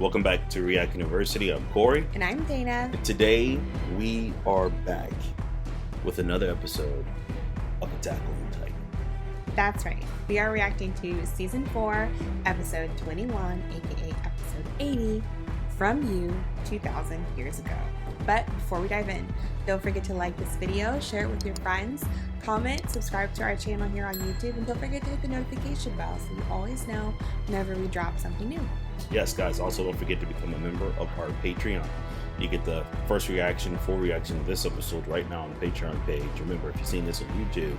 Welcome back to React University. I'm Corey. And I'm Dana. And today we are back with another episode of Attack on Titan. That's right. We are reacting to Season 4, Episode 21, aka Episode 80, From You 2,000 Years Ago. But before we dive in, don't forget to like this video, share it with your friends, comment, subscribe to our channel here on YouTube, and don't forget to hit the notification bell so you always know whenever we drop something new. Yes, guys, also don't forget to become a member of our Patreon. You get the first reaction, full reaction to this episode right now on the Patreon page. Remember, if you've seen this on YouTube,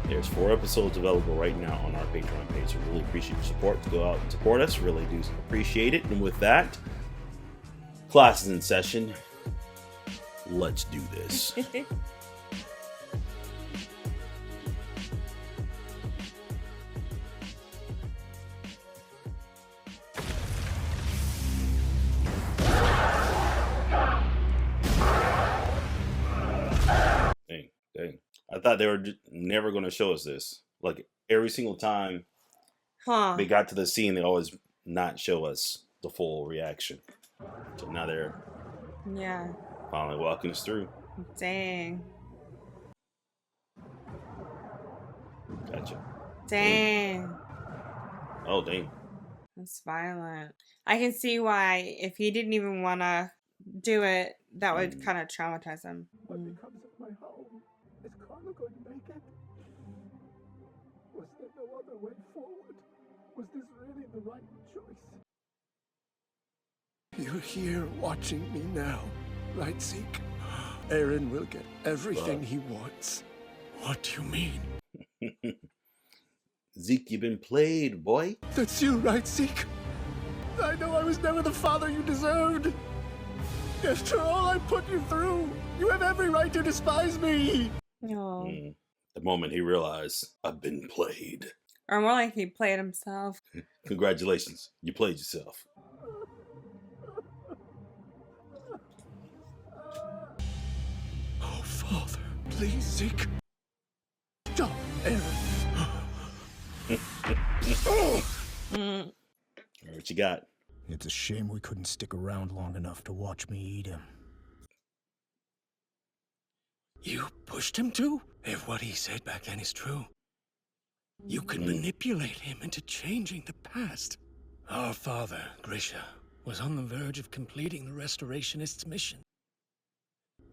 there's 4 episodes available right now on our Patreon page. So really appreciate your support. To go out and support us, really do appreciate it. And with that, class is in session. Let's do this. Dang. I thought they were never going to show us this. Like every single time they got to the scene, they always not show us the full reaction. So now they're finally walking us through. Dang. Gotcha. Dang. Oh, dang. That's violent. I can see why if he didn't even want to do it, that would kind of traumatize him. What becomes of my home? Is Karma going to make it? Was there no other way forward? Was this really the right choice? You're here watching me now, right, Zeke? Eren will get everything he wants. What do you mean? Zeke, you've been played, boy. That's you, right, Zeke? I know I was never the father you deserved. After all I put you through, you have every right to despise me. No. The moment he realized, I've been played. Or more like he played himself. Congratulations, you played yourself. Oh, Father, please, Zeke. Stop, Eren. What you got? It's a shame we couldn't stick around long enough to watch me eat him. You pushed him to? If what he said back then is true, you could manipulate him into changing the past. Our father, Grisha, was on the verge of completing the Restorationist's mission.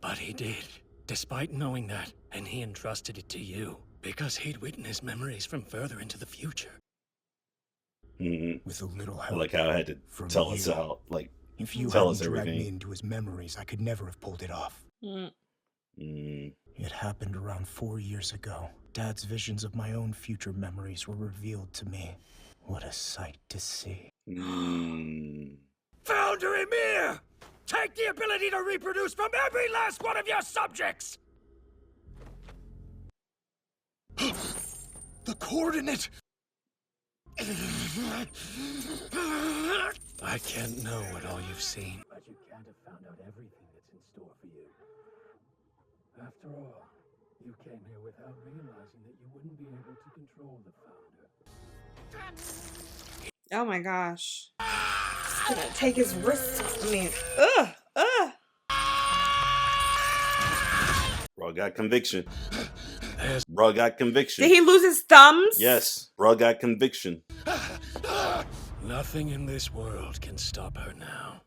But he did, despite knowing that, and he entrusted it to you, because he'd witnessed memories from further into the future. With a little help. I like how I had to tell us how, like, if you tell hadn't us dragged everything. me into his memories, I could never have pulled it off. It happened around 4 years ago. Dad's visions of my own future memories were revealed to me. What a sight to see. Founder Ymir! Take the ability to reproduce from every last one of your subjects! The coordinate! I can't know what all you've seen. But you can't have found out everything that's in store for you. After all, you came here without realizing that you wouldn't be able to control the founder. Oh my gosh. He's gonna take his wrist. I mean, Bro got conviction. Bro got conviction. Did he lose his thumbs? Yes, bro got conviction. Nothing in this world can stop her now.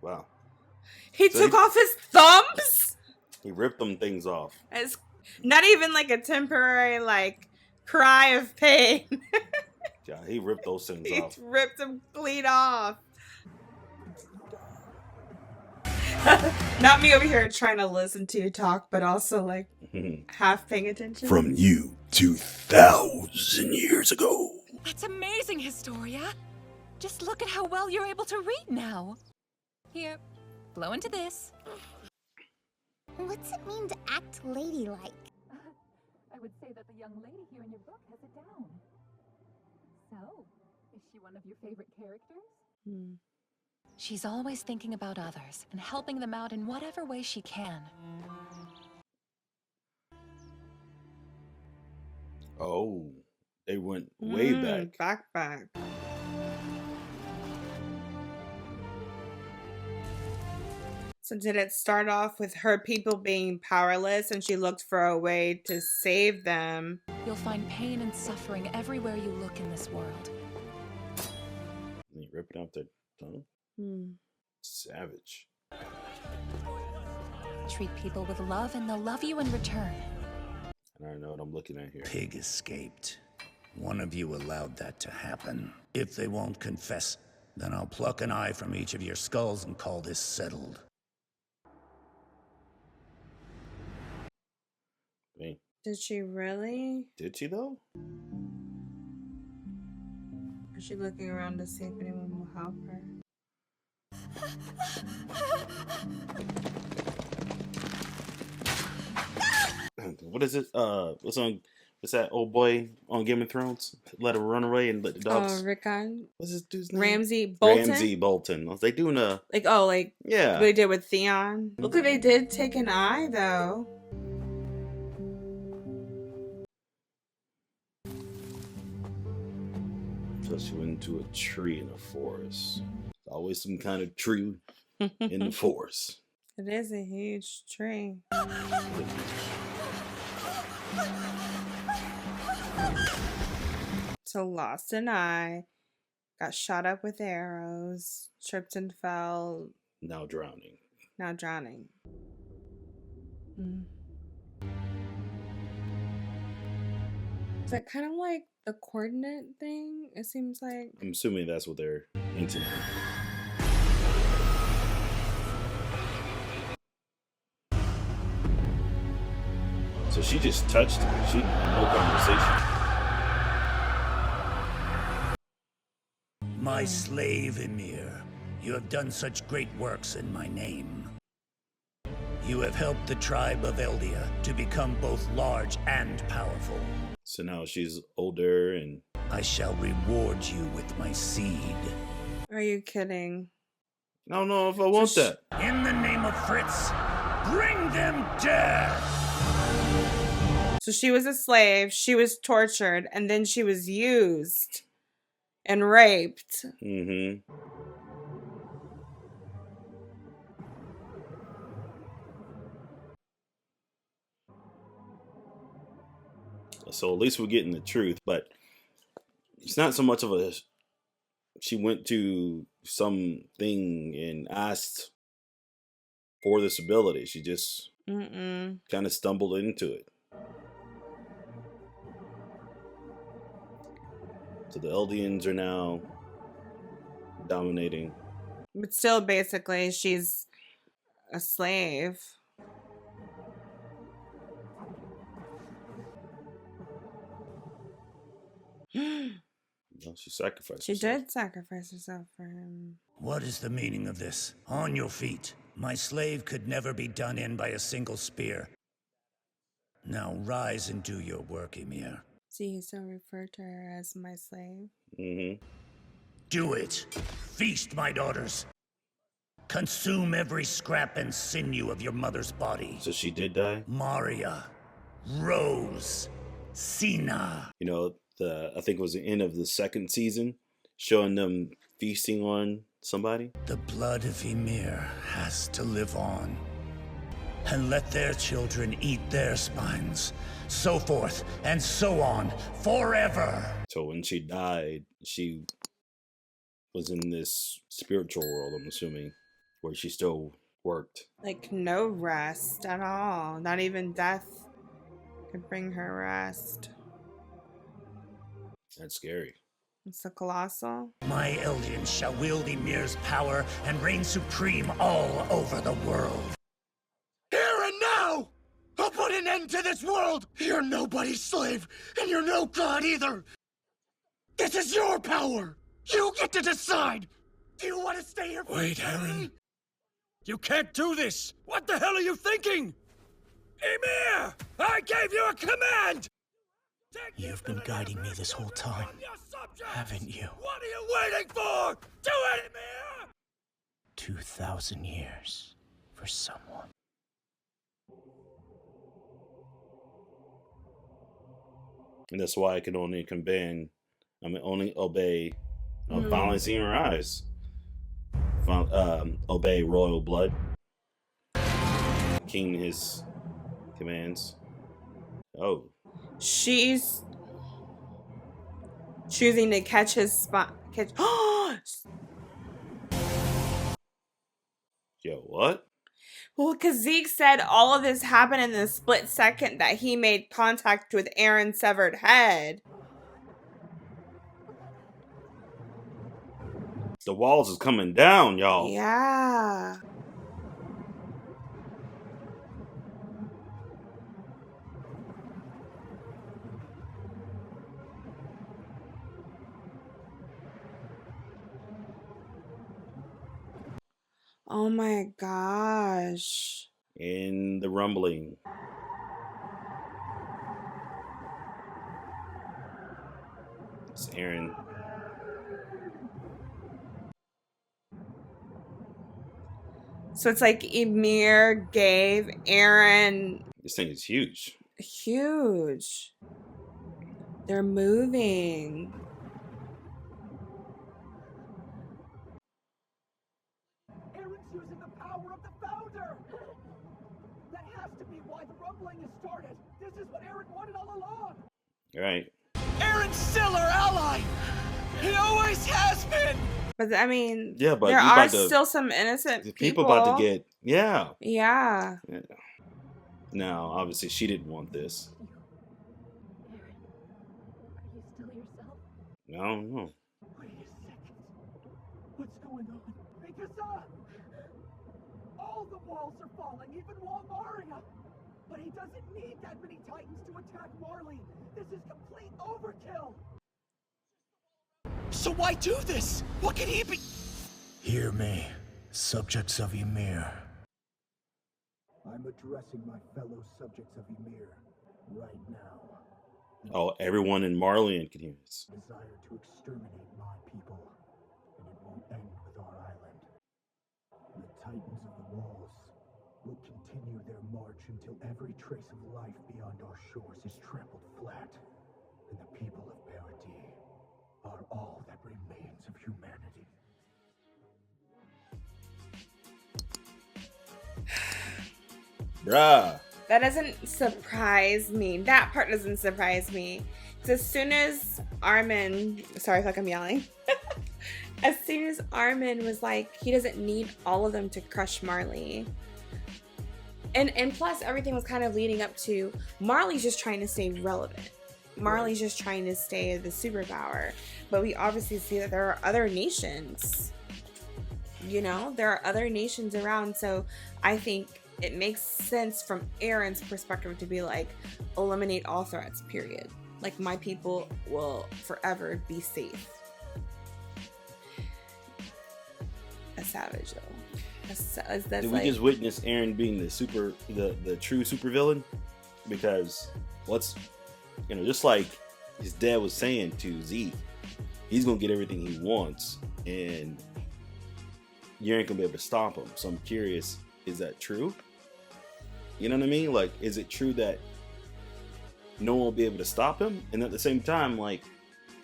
Wow. He took off his thumbs? He ripped them things off. It's not even like a temporary, like, cry of pain. Yeah, he ripped those things He off. ripped them clean off. Not me over here trying to listen to you talk, but also, like, half paying attention. From you 2,000 years ago. That's amazing, Historia. Just look at how well you're able to read now. Here, blow into this. What's it mean to act ladylike? I would say that the young lady here in your book has it down. So, is she one of your favorite characters? She's always thinking about others and helping them out in whatever way she can. Oh, they went way back. Back. So did it start off with her people being powerless and she looked for a way to save them? You'll find pain and suffering everywhere you look in this world. And you ripping out their tongue? Savage. Treat people with love and they'll love you in return. I don't know what I'm looking at here. Pig escaped. One of you allowed that to happen. If they won't confess, then I'll pluck an eye from each of your skulls and call this settled. Me. Did she really? Did she though? Is she looking around to see if anyone will help her? What is it? What's that old boy on Game of Thrones? Let him run away and let the dogs. Oh, Rickon. What's this dude's name? Ramsay Bolton. Ramsay Bolton. Was they doing a yeah? What they did with Theon. Mm-hmm. Look like they did take an eye though. So she went into a tree in a forest. There's always some kind of tree in the forest. It is a huge tree. So lost an eye, got shot up with arrows, tripped and fell. Now drowning. Is that kind of like the coordinate thing? It seems like. I'm assuming that's what they're hinting at. So she just touched him. She had no conversation. My slave Ymir, you have done such great works in my name. You have helped the tribe of Eldia to become both large and powerful. So now she's older and... I shall reward you with my seed. Are you kidding? I don't know if I want that. In the name of Fritz, bring them death! So she was a slave, she was tortured, and then she was used and raped. Mm-hmm. So at least we're getting the truth, but it's not so much of a... She went to something and asked for this ability. She just kind of stumbled into it. So the Eldians are now dominating. But still, basically, she's a slave. Well, she sacrificed She herself. did sacrifice herself for him. What is the meaning of this? On your feet. My slave could never be done in by a single spear. Now rise and do your work, Ymir. See, he still referred to her as my slave. Mm-hmm. Do it. Feast, my daughters. Consume every scrap and sinew of your mother's body. So she did die? Maria. Rose. Sina. You know, I think it was the end of the second season, showing them feasting on somebody. The blood of Ymir has to live on. And let their children eat their spines. So forth and so on, forever. So when she died, she was in this spiritual world, I'm assuming, where she still worked. Like, no rest at all. Not even death could bring her rest. That's scary. It's the Colossal. My Eldians shall wield Ymir's power and reign supreme all over the world. Here and now! I'll put an end to this world! You're nobody's slave, and you're no god either! This is your power! You get to decide! Do you want to stay here? Wait, Eren. You can't do this! What the hell are you thinking? Ymir! I gave you a command! You've been guiding me this whole time, haven't you? What are you waiting for? Do it, Ymir! 2,000 years for someone. And that's why I can only only obey violence in your eyes. Obey royal blood. king his commands. Oh. She's choosing to catch his spot. Yo, what? Well, because Zeke said all of this happened in the split second that he made contact with Eren's severed head. The walls is coming down, y'all. Yeah. Oh my gosh. In the rumbling. It's Eren. So it's like Ymir gave Eren... This thing is huge. Huge. They're moving. Eren's using the power of the Founder! That has to be why the rumbling has started. This is what Eren wanted all along. All right. Eren's still our ally! He always has been! But I mean, Yeah, but there are still some innocent people. About to get, yeah. Yeah. Now, obviously, she didn't want this. Eren, are you still yourself? I don't know. Wait a second. What's going on? Because, all the walls are falling, even Ymir. But he doesn't need that many Titans to attack Marley. This is complete overkill. So why do this? What could he be? Hear me, subjects of Ymir. I'm addressing my fellow subjects of Ymir right now. Oh, everyone in Marleyan can hear this. Desire to exterminate my people, and it won't end with our island. The Titans of the Walls will continue their march until every trace of life beyond our shores is trampled flat, and the people of Paradis are all that remains of humanity. Bruh. That doesn't surprise me. That part doesn't surprise me. Because as soon as Armin... Sorry if I'm yelling. As soon as Armin was like, he doesn't need all of them to crush Marley. And plus, everything was kind of leading up to... Marley's just trying to stay relevant. Marley's just trying to stay the superpower. But we obviously see that there are other nations. You know? There are other nations around. So I think it makes sense from Eren's perspective to be like, eliminate all threats, period. Like, my people will forever be safe. A savage, though. Did we just witness Eren being the true supervillain? Because just like his dad was saying to Zeke, he's gonna get everything he wants, and you ain't gonna be able to stop him. So I'm curious, is that true? You know what I mean? Like, is it true that no one will be able to stop him? And at the same time, like,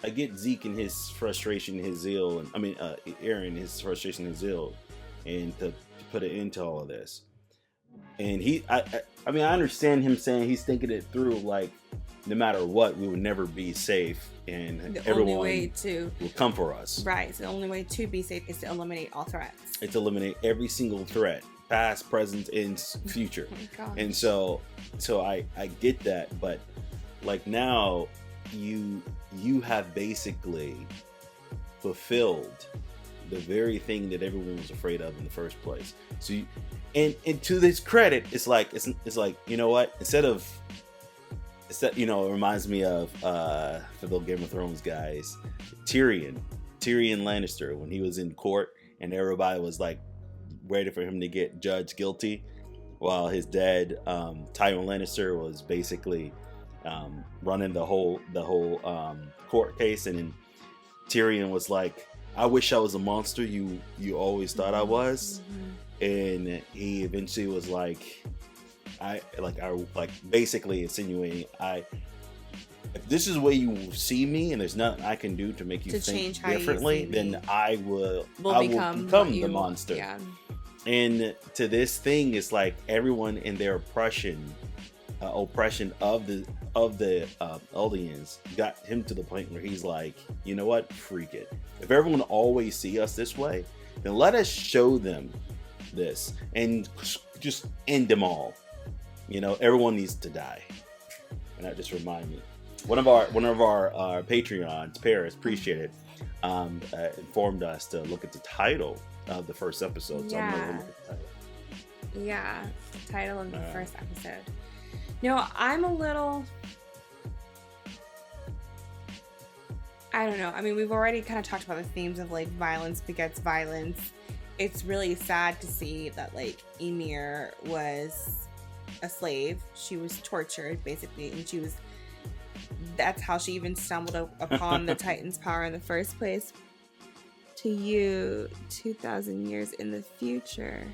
I get Zeke and his frustration, his zeal, and Eren, his frustration, his zeal, and to put an end to all of this. And I understand him saying he's thinking it through, like, no matter what, we would never be safe, and everyone will come for us. Right. So the only way to be safe is to eliminate all threats. It's eliminate every single threat, past, present, and future. Oh my gosh. And so I get that, but like now you have basically fulfilled the very thing that everyone was afraid of in the first place. So and to this credit, it's like you know what? Instead, it reminds me of for the Game of Thrones guys, Tyrion Lannister, when he was in court and everybody was like ready for him to get judged guilty, while his dad Tywin Lannister was basically running the whole court case, and then Tyrion was like, I wish I was a monster you always thought I was. And he eventually was like, I basically insinuating, if this is the way you see me and there's nothing I can do to make you think differently, then I will become the monster. Yeah. And to this thing, it's like everyone in their oppression of the Eldians got him to the point where he's like, you know what, freak it. If everyone always see us this way, then let us show them this and just end them all. You know, everyone needs to die. And that just reminded me. One of our Patreons, Paris, appreciate it, informed us to look at the title of the first episode. So I'm gonna look at the title. Yeah, the title of the first episode. No, I'm a little... I don't know. I mean, we've already kind of talked about the themes of, like, violence begets violence. It's really sad to see that, like, Ymir was a slave. She was tortured, basically, and that's how she even stumbled upon the Titan's power in the first place. To you, 2,000 years in the future.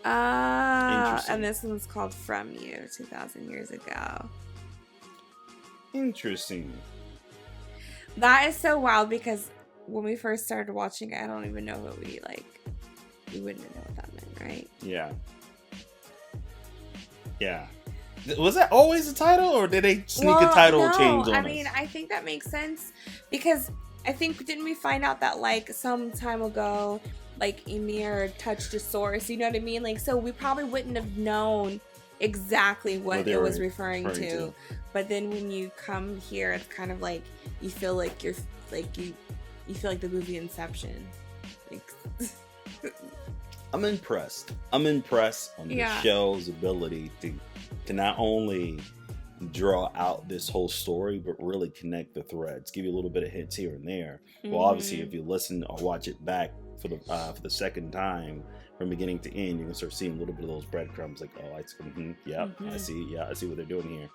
And this one's called From You, 2,000 years ago. Interesting. That is so wild because when we first started watching it, I don't even know what we wouldn't know what that meant, right? Yeah. Yeah. Was that always the title, or did they sneak a title change on us? I mean, I think that makes sense because I think, didn't we find out that, like, some time ago, like, Ymir touched a source, you know what I mean? Like, so we probably wouldn't have known exactly what it was referring to. But then when you come here, it's kind of like you feel like you're like you feel like the movie Inception. Like, I'm impressed on the show's ability to not only draw out this whole story, but really connect the threads, give you a little bit of hints here and there. Well, obviously, if you listen or watch it back for the second time from beginning to end, you can start seeing a little bit of those breadcrumbs. Like, oh, I see what they're doing here.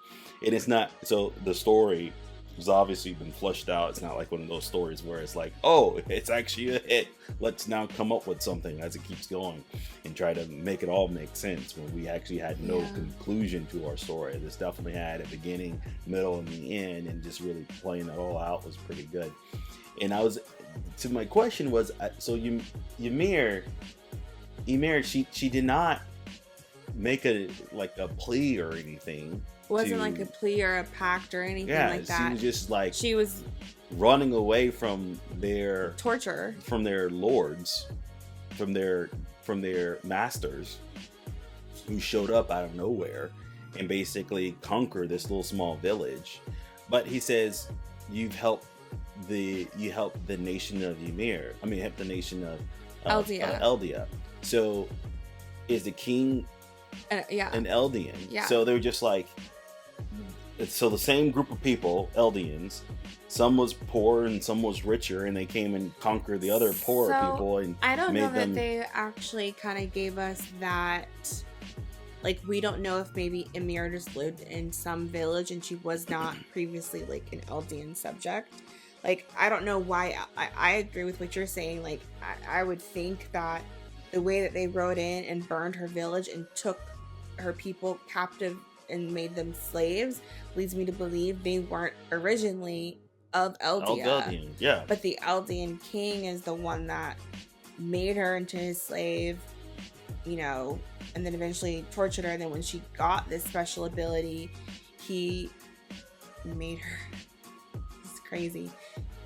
And it's not so the story has obviously been flushed out. It's not like one of those stories where it's like, oh, it's actually a hit. Let's now come up with something as it keeps going and try to make it all make sense when we actually had no conclusion to our story. This definitely had a beginning, middle, and the end, and just really playing it all out was pretty good. And my question was, so Ymir, she did not make a plea or anything. It wasn't like a plea or a pact or anything like that. She was just like she was running away from their torture, from their lords, from their masters, who showed up out of nowhere and basically conquered this little small village. But he says, you helped the nation of Ymir. I mean, help the nation of Eldia. So is the king an Eldian? Yeah. So they were just like, so the same group of people, Eldians, some was poor and some was richer, and they came and conquered the other poorer people. And I don't know that they actually kind of gave us that. Like, we don't know if maybe Ymir just lived in some village and she was not previously like an Eldian subject. Like, I don't know why. I agree with what you're saying. Like, I would think that the way that they rode in and burned her village and took her people captive and made them slaves leads me to believe they weren't originally of Eldia. Yeah. But the Eldian king is the one that made her into his slave, you know, and then eventually tortured her. And then when she got this special ability, he made her, it's crazy,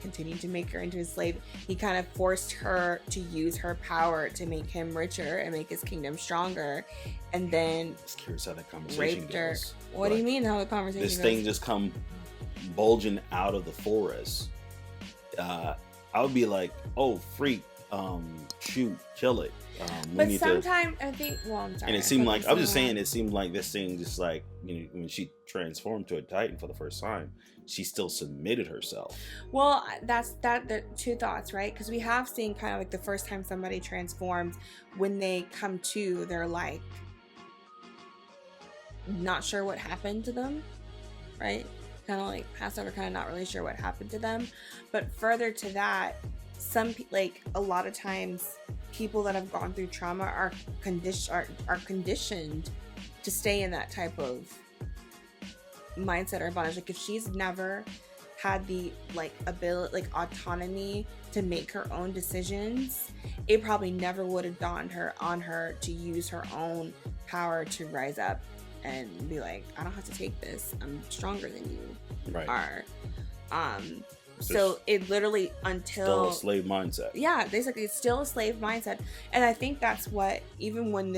continued to make her into his slave. He kind of forced her to use her power to make him richer and make his kingdom stronger, and then just curious how that conversation raped her. goes. What do you mean how the conversation this goes? thing just come bulging out of the forest. I would be like, oh, freak, shoot, kill it. But sometimes I think, well, I'm sorry. And it seemed like, I was just saying, it seemed like this thing just like, you know, when she transformed to a Titan for the first time, she still submitted herself. Well, there are two thoughts, right? Because we have seen kind of like the first time somebody transforms, when they come to, they're like not sure what happened to them, right? Kind of like passed over, kind of not really sure what happened to them. But further to that, a lot of times people that have gone through trauma are conditioned to stay in that type of mindset or bondage. Like, if she's never had the like ability, like autonomy to make her own decisions, it probably never would have dawned on her to use her own power to rise up and be like, I don't have to take this. I'm stronger than you are. So it literally until still a slave mindset. Yeah, basically it's still a slave mindset. And I think that's what, even when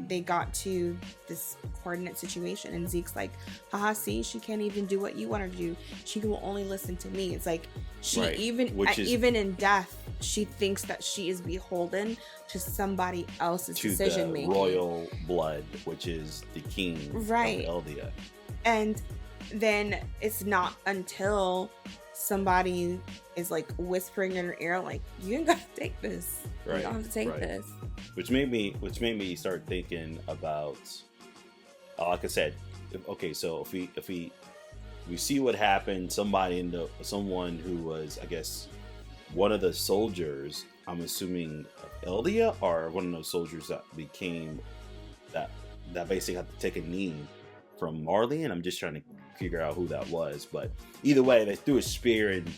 they got to this coordinate situation and Zeke's like, haha, see, she can't even do what you want her to do. She will only listen to me. It's like she even in death, she thinks that she is beholden to somebody else's decision making. Royal blood, which is the king of Eldia. And then it's not until somebody is like whispering in her ear, like, you ain't gotta take this. You don't have to take this. Which made me start thinking about, like I said, so if we see what happened, someone who was, I guess, one of the soldiers, I'm assuming of Eldia, or one of those soldiers that became that basically had to take a knee from Marley, and I'm just trying to figure out who that was. But either way, they threw a spear and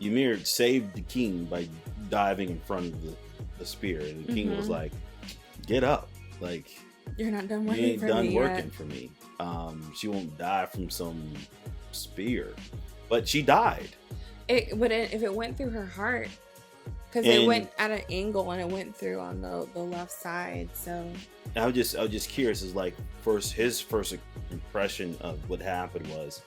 Ymir saved the king by diving in front of the spear, and the king was like, get up, like, you're not done working. You ain't done working for me. She won't die from some spear, but she died. If it went through her heart, because it went at an angle and it went through on the left side. So I was just curious. Is like his first impression of what happened was,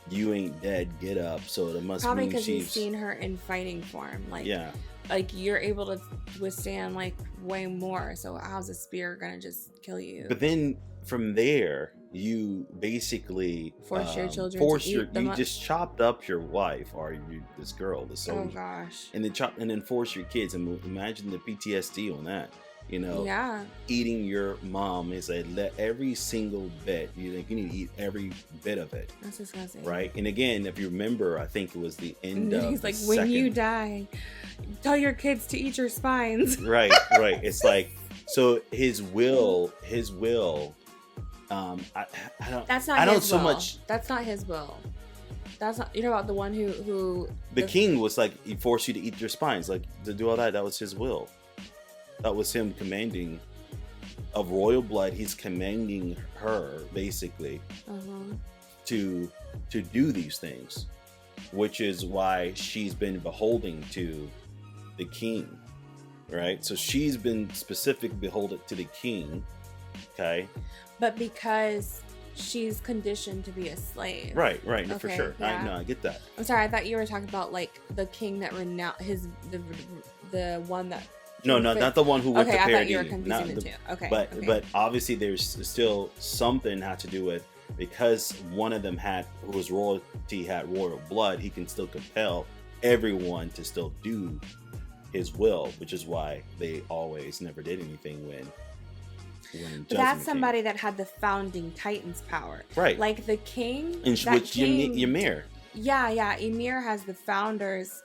you ain't dead, get up. So it must probably mean because he's seen her in fighting form. Like, yeah, like you're able to withstand like way more. So how's a spear gonna just kill you? But then from there, you basically force your children you just chopped up your wife or this girl, the soldier. Oh gosh! And then force your kids, and imagine the PTSD on that. You know, yeah. Eating your mom is every single bit. You need to eat every bit of it. That's disgusting, right? And again, if you remember, I think it was the end of. He's like, when you die, tell your kids to eat your spines. Right. It's like, so his will. I don't. That's not. I don't his so will. much. That's not his will. That's not. You're about the one who. The king was like, he forced you to eat your spines, like to do all that. That was his will. That was him commanding, of royal blood. He's commanding her basically to do these things, which is why she's been beholden to the king, right? So she's been specifically beholden to the king, okay? But because she's conditioned to be a slave, right, okay, for sure. Yeah. I get that. I'm sorry, I thought you were talking about like the king that renounced the one that. No, not the one who went to Paradis. I thought you were confusing the two. Okay. But obviously there's still something had to do with, because one of them who was royalty, had royal blood, he can still compel everyone to still do his will, which is why they always never did anything when but that's somebody that had the founding Titans power. Right. Like the king. Ymir. Yeah. Ymir has the founders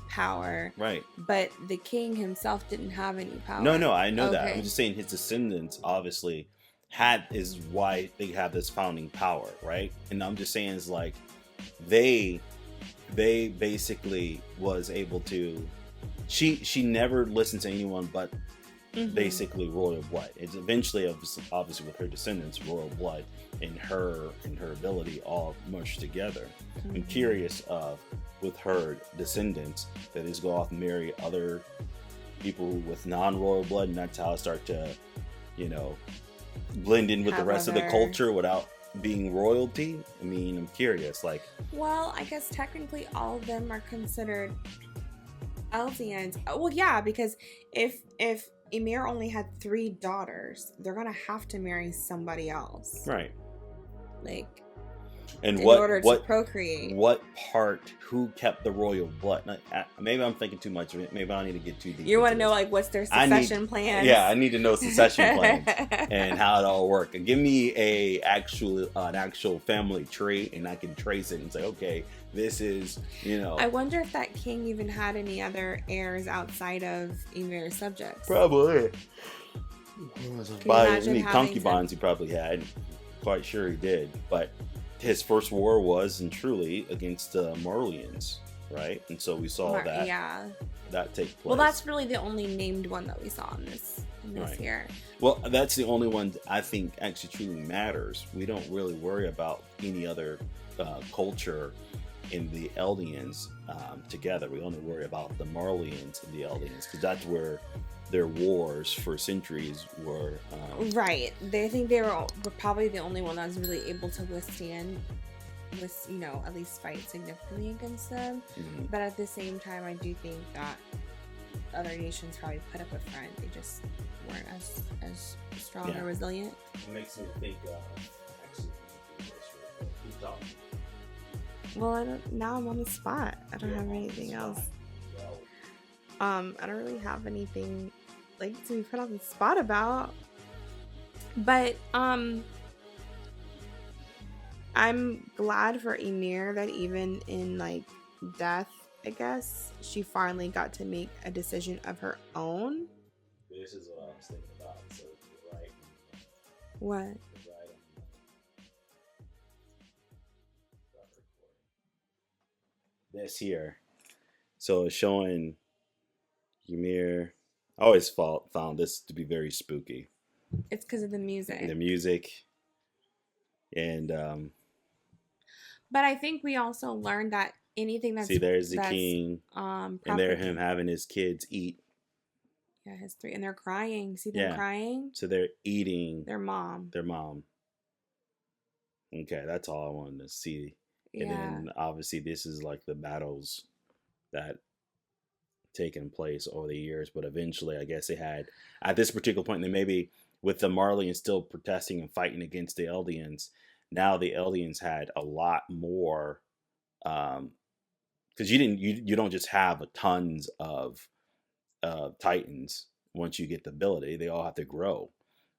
power, right? But the king himself didn't have any power. No, I know that. I'm just saying his descendants obviously is why they have this founding power, right? And I'm just saying is like they basically was able to. She never listened to anyone but basically royal blood. It's eventually obviously with her descendants, royal blood and her ability all merged together. I'm curious of with her descendants that is go off and marry other people with non-royal blood, and that's how I start to, blend in with the rest of the culture without being royalty. I mean, I'm curious. Like, well, I guess technically all of them are considered Eldians. Well, yeah, because if Ymir only had 3 daughters, they're gonna have to marry somebody else, right? Like. And in order to procreate. Who kept the royal blood? Maybe I'm thinking too much of it. Maybe I need to get too deep. You want to know, like, what's their succession plans? Yeah, I need to know succession plans and how it all works. And give me an actual family tree, and I can trace it and say, okay, this is, I wonder if that king even had any other heirs outside of Ymir's subjects. Probably. By any concubines he probably had. Quite sure he did, but his first war was and truly against the Marleyans, right? And so we saw that take place. Well, that's really the only named one that we saw in this right. year. Well, that's the only one I think actually truly matters. We don't really worry about any other culture in the Eldians together. We only worry about the Marleyans and the Eldians because that's where their wars for centuries were. Right. I think they were probably the only one that was really able to withstand, at least fight significantly against them. Mm-hmm. But at the same time, I do think that other nations probably put up a front. They just weren't as strong or resilient. It makes me think actually keep talking. Well, now I'm on the spot. I don't have anything else. I don't really have anything to be put on the spot about. But I'm glad for Ymir that even in death, I guess, she finally got to make a decision of her own. This is what I was thinking about. So you're right. What? This here. So it's showing Ymir. I always found this to be very spooky. It's because of the music. The music. And but I think we also learned that anything that's there's the king. And there him having his kids eat. Yeah, his 3, and they're crying. See them crying? So they're eating their mom. Okay, that's all I wanted to see. And then obviously this is the battles that taken place over the years, but eventually I guess they had at this particular point, then maybe with the Marleyans still protesting and fighting against the Eldians, now the Eldians had a lot more because you don't just have tons of Titans once you get the ability. They all have to grow.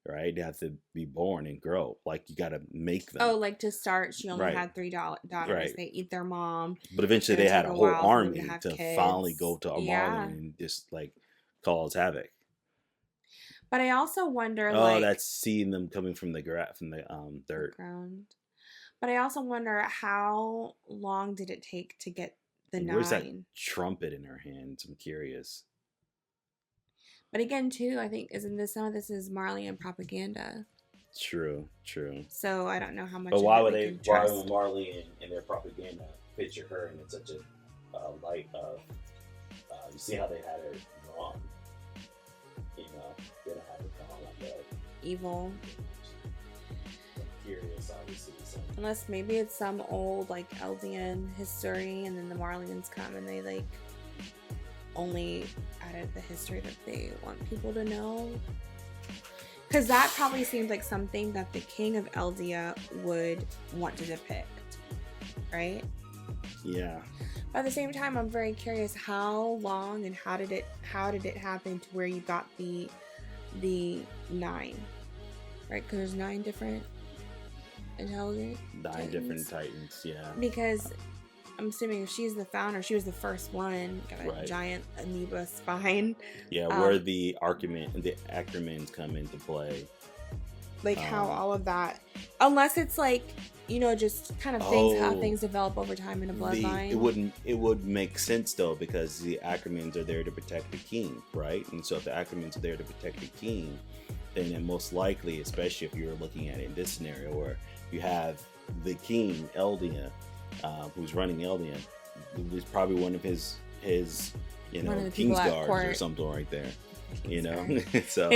Right, they have to be born and grow. You got to make them. Oh, to start, she only had 3 daughters. Right. They eat their mom. But eventually, they had a whole army to finally go to Marley and just cause havoc. But I also wonder, that's seeing them coming from the dirt ground. But I also wonder how long did it take to get the 9? Where's that trumpet in her hands? I'm curious. But again, too, I think some of this is Marleyan propaganda. True. So I don't know how much. But why would Marley in their propaganda picture her in such a light of? You see how they had her drawn. They don't have her drawn like that. Evil. I'm curious, obviously. Unless maybe it's some old Eldian history, and then the Marleyans come and they only added the history that they want people to know, because that probably seems like something that the king of Eldia would want to depict, right? Yeah. But at the same time, I'm very curious how long and how did it happen to where you got the 9, right? Because there's 9 different intelligent 9 different Titans, yeah. Because I'm assuming if she's the founder, she was the first one. Got a giant amoeba spine. Yeah, where the Ackermans come into play. How all of that, unless it's just kind of how things develop over time in a bloodline. It would make sense though, because the Ackermans are there to protect the king, right? And so if the Ackermans are there to protect the king, then it most likely, especially if you're looking at it in this scenario where you have the king, Eldia, who's running Eldian, was probably one of his Kingsguards or something right there. So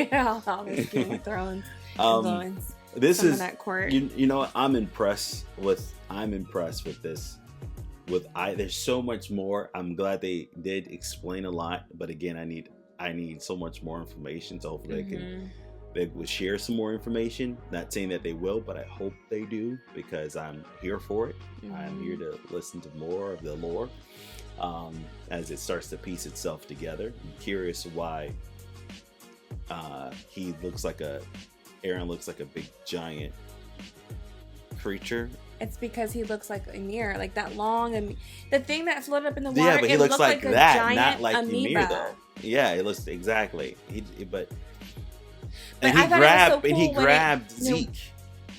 all this Game of Thrones influence. This is that court. I'm impressed with this. There's so much more. I'm glad they did explain a lot, but again, I need so much more information. So hopefully they will share some more information. Not saying that they will, but I hope they do, because I'm here for it. I'm here to listen to more of the lore as it starts to piece itself together. I'm curious why Eren looks like a big giant creature. It's because he looks like Ymir, that long, and the thing that floated up in the water. Yeah, but he looks like that, not like amoeba. Ymir though. Yeah, it looks exactly. He grabbed Zeke.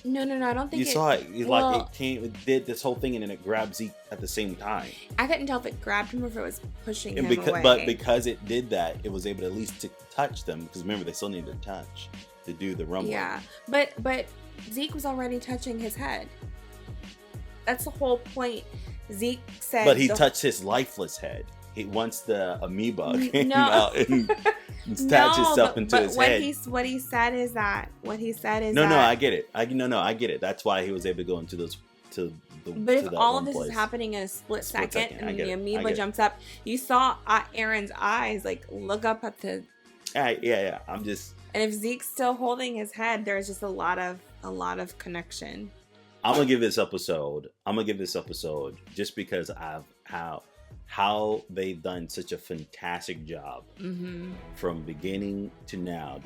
No, I don't think you saw it. It did this whole thing and then it grabbed Zeke at the same time. I couldn't tell if it grabbed him or if it was pushing him away. But because it did that, it was able to at least to touch them. Because remember, they still need to touch to do the rumbling. Yeah, but Zeke was already touching his head. That's the whole point. Zeke said. But he touched his lifeless head. Once the amoeba came out and attached itself into his head. What he said is that. No, I get it. I get it. That's why he was able to go into those But if all of this is happening in a split second and the amoeba jumps up, you saw Eren's eyes like look up at the. Yeah. I'm just. And if Zeke's still holding his head, there's just a lot of connection. I'm gonna give this episode just because of how they've done such a fantastic job from beginning to now.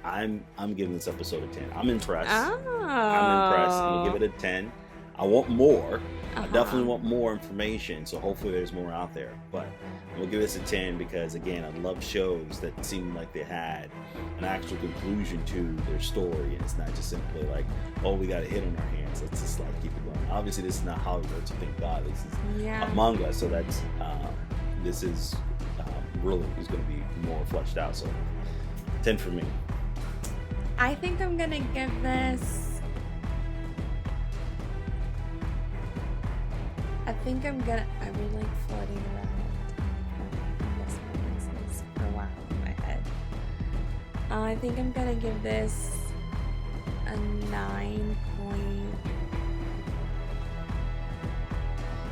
I'm giving this episode a 10. I'm impressed. Oh. I'm impressed. I'm gonna give it a 10. I want more. I definitely want more information. So hopefully there's more out there. But we'll give this a 10 because again, I love shows that seem like they had an actual conclusion to their story, and it's not just simply like, oh, we got a hit on our hands. Let's just like keep it going. Obviously, this is not Hollywood, so thank God this is a manga. So that's this is really is going to be more fleshed out. So 10 for me. I think I'm gonna give this. I really like floating around this places for a while in my head. I think I'm gonna give this a 9 point.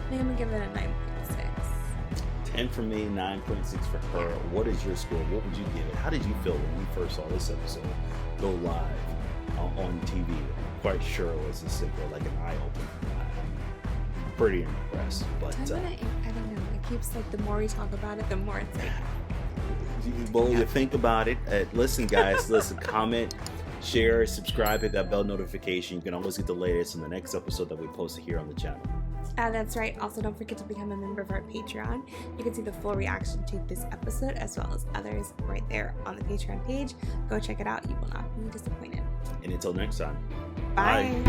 I think I'm gonna give it a 9.6. 10 for me, 9.6 for her. What is your score? What would you give it? How did you feel when you first saw this episode go live on TV? I'm quite sure it was like an eye opener. Pretty impressed, but I don't know. It keeps like the more we talk about it, the more it's like. You think about it. Listen, guys. Comment, share, subscribe, hit that bell notification. You can always get the latest in the next episode that we post here on the channel. That's right. Also, don't forget to become a member of our Patreon. You can see the full reaction to this episode as well as others right there on the Patreon page. Go check it out. You will not be disappointed. And until next time. Bye.